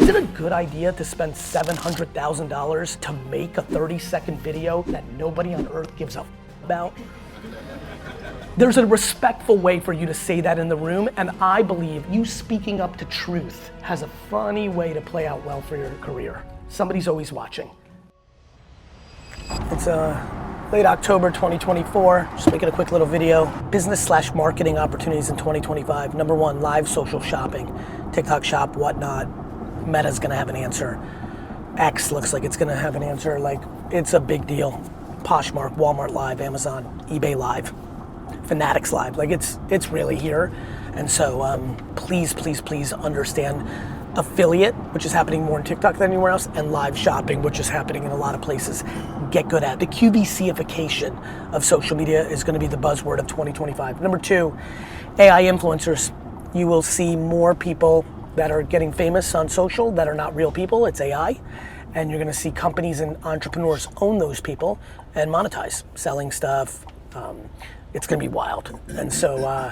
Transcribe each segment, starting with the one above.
Is it a good idea to spend $700,000 to make a 30-second video that nobody on earth gives a about? There's a respectful way for you to say that in the room, and I believe you speaking up to truth has a funny way to play out well for your career. Somebody's always watching. It's late October 2024, just making a quick little video. Business/marketing opportunities in 2025. Number one, live social shopping. TikTok Shop, whatnot. Meta's gonna have an answer. X looks like it's gonna have an answer. Like, it's a big deal. Poshmark, Walmart Live, Amazon, eBay Live, Fanatics Live. Like, it's really here. And so please, please, please understand affiliate, which is happening more in TikTok than anywhere else, and live shopping, which is happening in a lot of places. Get good at. The QVC-ification of social media is gonna be the buzzword of 2025. Number two, AI influencers. You will see more people that are getting famous on social that are not real people, it's AI. And you're gonna see companies and entrepreneurs own those people and monetize, selling stuff. It's gonna be wild. And so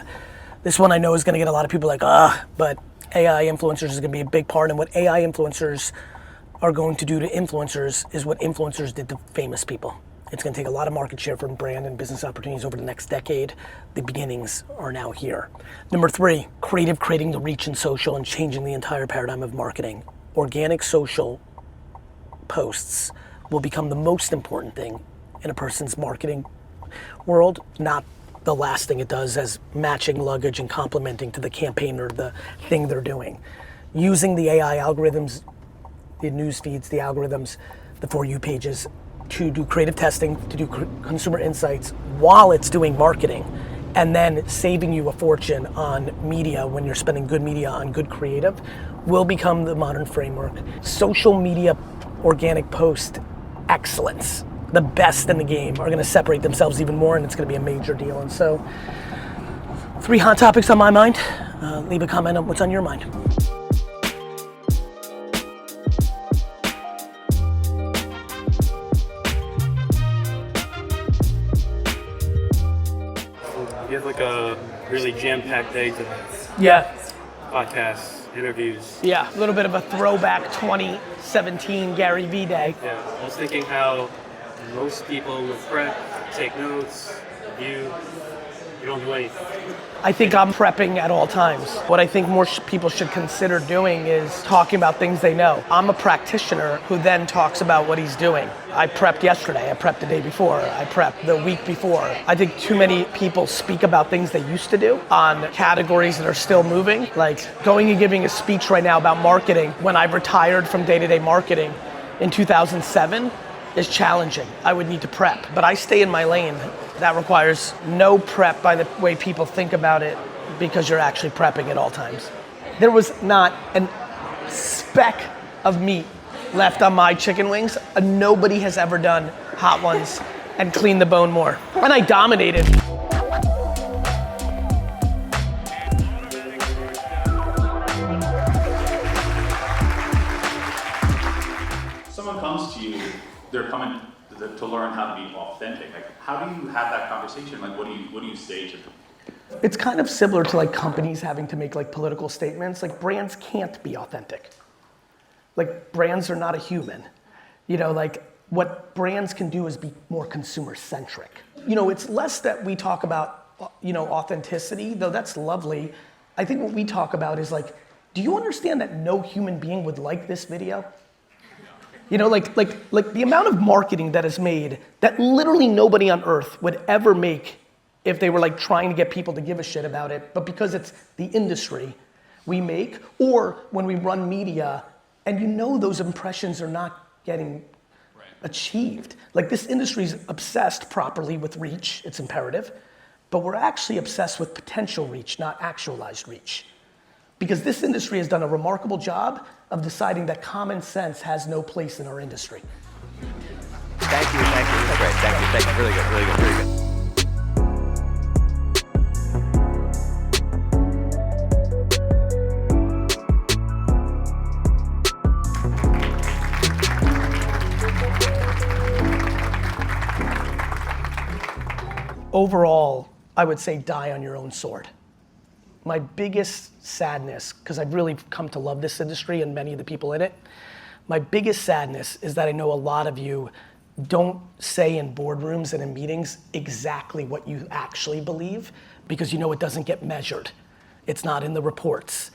this one I know is gonna get a lot of people like, but AI influencers is gonna be a big part, and what AI influencers are going to do to influencers is what influencers did to famous people. It's gonna take a lot of market share from brand and business opportunities over the next decade. The beginnings are now here. Number three, creating the reach in social and changing the entire paradigm of marketing. Organic social posts will become the most important thing in a person's marketing world, not the last thing it does as matching luggage and complementing to the campaign or the thing they're doing. Using the AI algorithms, the news feeds, the algorithms, the For You pages to do creative testing, to do consumer insights while it's doing marketing, and then saving you a fortune on media when you're spending good media on good creative will become the modern framework. Social media organic post excellence. The best in the game are gonna separate themselves even more, and it's gonna be a major deal. And so, 3 hot topics on my mind. Leave a comment on what's on your mind. You have like a really jam-packed day today. Yeah. Podcasts, interviews. Yeah, a little bit of a throwback 2017 GaryVee day. Yeah, I was thinking how most people would prep, take notes, review. You don't do anything. I think I'm prepping at all times. What I think more people should consider doing is talking about things they know. I'm a practitioner who then talks about what he's doing. I prepped yesterday, I prepped the day before, I prepped the week before. I think too many people speak about things they used to do on categories that are still moving. Like going and giving a speech right now about marketing when I retired from day-to-day marketing in 2007 is challenging. I would need to prep, but I stay in my lane. That requires no prep by the way people think about it because you're actually prepping at all times. There was not a speck of meat left on my chicken wings. Nobody has ever done hot ones and cleaned the bone more. And I dominated. Someone comes to you, they're coming to learn how to be authentic. Like, how do you have that conversation? Like, what do you say to them? It's kind of similar to like companies having to make like political statements. Like brands can't be authentic. Like brands are not a human. You know, like what brands can do is be more consumer centric. You know, it's less that we talk about, you know, authenticity, though that's lovely. I think what we talk about is like, do you understand that no human being would like this video? You know, like the amount of marketing that is made that literally nobody on earth would ever make if they were like trying to get people to give a shit about it, but because it's the industry we make, or when we run media and you know those impressions are not getting achieved. Like this industry is obsessed properly with reach, it's imperative, but we're actually obsessed with potential reach, not actualized reach. Because this industry has done a remarkable job of deciding that common sense has no place in our industry. Thank you, that's great, thank you, really good. Overall, I would say die on your own sword. my biggest sadness, because I've really come to love this industry and many of the people in it, my biggest sadness is that I know a lot of you don't say in boardrooms and in meetings exactly what you actually believe, because you know it doesn't get measured. It's not in the reports.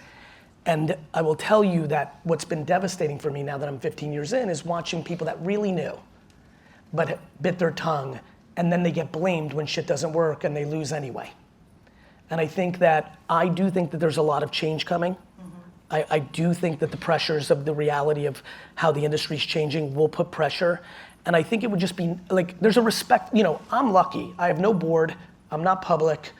And I will tell you that what's been devastating for me now that I'm 15 years in is watching people that really knew, but bit their tongue, and then they get blamed when shit doesn't work and they lose anyway. And I do think that there's a lot of change coming. I do think that the pressures of the reality of how the industry's changing will put pressure. And I think it would just be, like, there's a respect, I'm lucky. I have no board, I'm not public.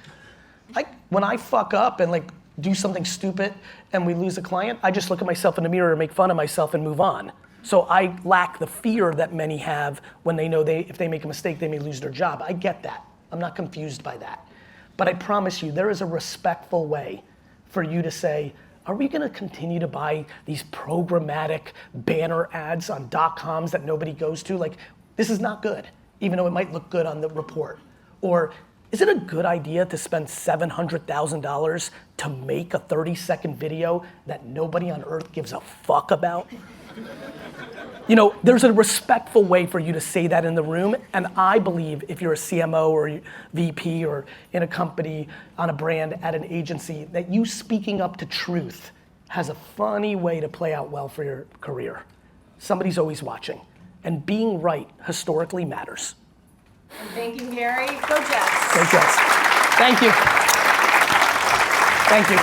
When I fuck up and like do something stupid and we lose a client, I just look at myself in the mirror and make fun of myself and move on. So I lack the fear that many have when they know if they make a mistake, they may lose their job. I get that. I'm not confused by that. But I promise you, there is a respectful way for you to say, are we gonna continue to buy these programmatic banner ads on .coms that nobody goes to? Like, this is not good, even though it might look good on the report. Or is it a good idea to spend $700,000 to make a 30-second video that nobody on earth gives a fuck about? There's a respectful way for you to say that in the room, and I believe if you're a CMO or VP or in a company, on a brand, at an agency, that you speaking up to truth has a funny way to play out well for your career. Somebody's always watching, and being right historically matters. Thank you, Gary. Go Jets. Go Jets. Thank you. Thank you.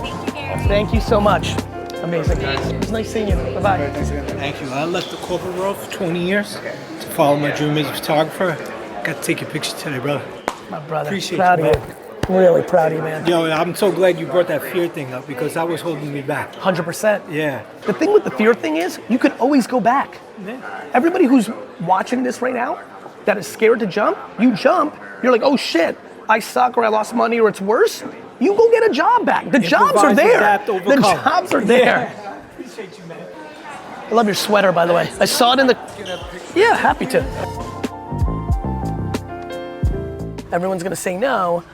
Thank you, Gary. Thank you so much. Amazing, guys. It was nice seeing you. Bye-bye. Thank you. I left the corporate world for 20 years to follow my dream as a photographer. Got to take your picture today, brother. My brother. Appreciate proud you, of you. Really proud of you, man. Yo, I'm so glad you brought that fear thing up because that was holding me back. 100%. Yeah. The thing with the fear thing is, you could always go back. Everybody who's watching this right now that is scared to jump, you jump, you're like, oh shit, I suck or I lost money or it's worse. You go get a job back. The jobs are there. Adapt, the jobs are there. Appreciate you, man. I love your sweater, by the way. I saw it in the, yeah, happy to. Everyone's gonna say no,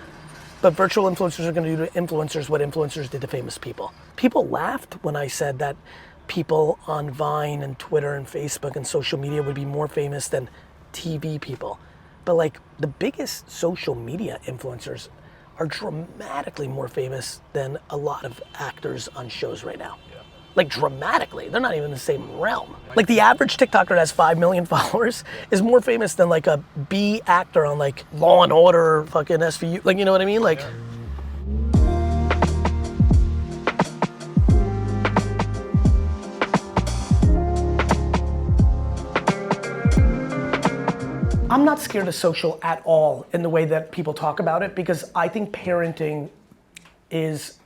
but virtual influencers are gonna do to influencers what influencers did to famous people. People laughed when I said that people on Vine and Twitter and Facebook and social media would be more famous than TV people. But like the biggest social media influencers are dramatically more famous than a lot of actors on shows right now. Yeah. Like dramatically, they're not even in the same realm. Like the average TikToker that has 5 million followers is more famous than like a B actor on like Law and Order or fucking SVU, like, you know what I mean? Like. Yeah. I'm not scared of social at all in the way that people talk about it, because I think parenting is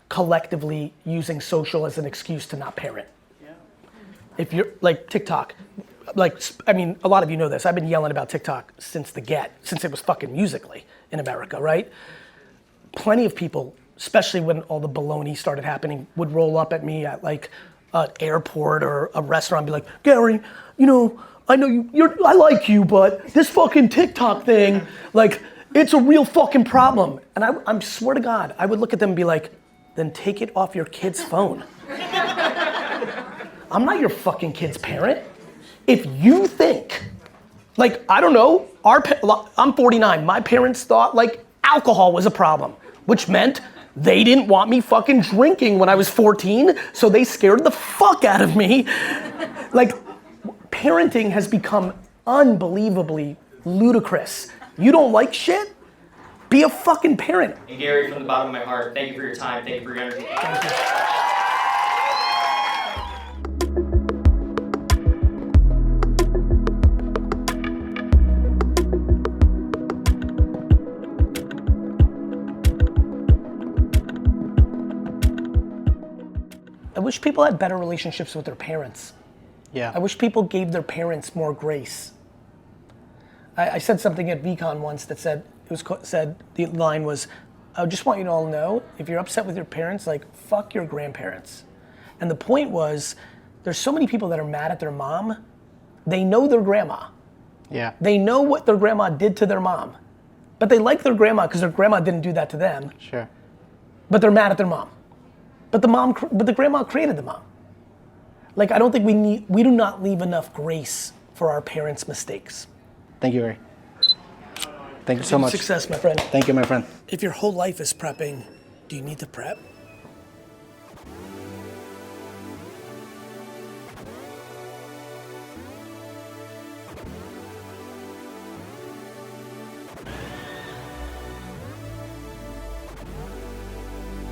collectively using social as an excuse to not parent. Yeah. If you're like TikTok, a lot of you know this. I've been yelling about TikTok since it was fucking Musical.ly in America, right? Plenty of people, especially when all the baloney started happening, would roll up at me at like an airport or a restaurant and be like, Gary, I know I like you, but this fucking TikTok thing, like, it's a real fucking problem. And I swear to God, I would look at them and be like, then take it off your kid's phone. I'm not your fucking kid's parent. If you think, like, I don't know, I'm 49, my parents thought like alcohol was a problem, which meant they didn't want me fucking drinking when I was 14, so they scared the fuck out of me. Like, parenting has become unbelievably ludicrous. You don't like shit? Be a fucking parent. And Gary, from the bottom of my heart, thank you for your time, thank you for your energy. Thank you. I wish people had better relationships with their parents. Yeah. I wish people gave their parents more grace. I said something at VCon once that said the line was, I just want you to all know, if you're upset with your parents, like, fuck your grandparents. And the point was, there's so many people that are mad at their mom, they know their grandma. Yeah. They know what their grandma did to their mom, but they like their grandma because their grandma didn't do that to them. Sure. But they're mad at their mom. But the grandma created the mom. Like, I don't think we do not leave enough grace for our parents' mistakes. Thank you, Gary. Thank you so much. Success, my friend. Thank you, my friend. If your whole life is prepping, do you need to prep?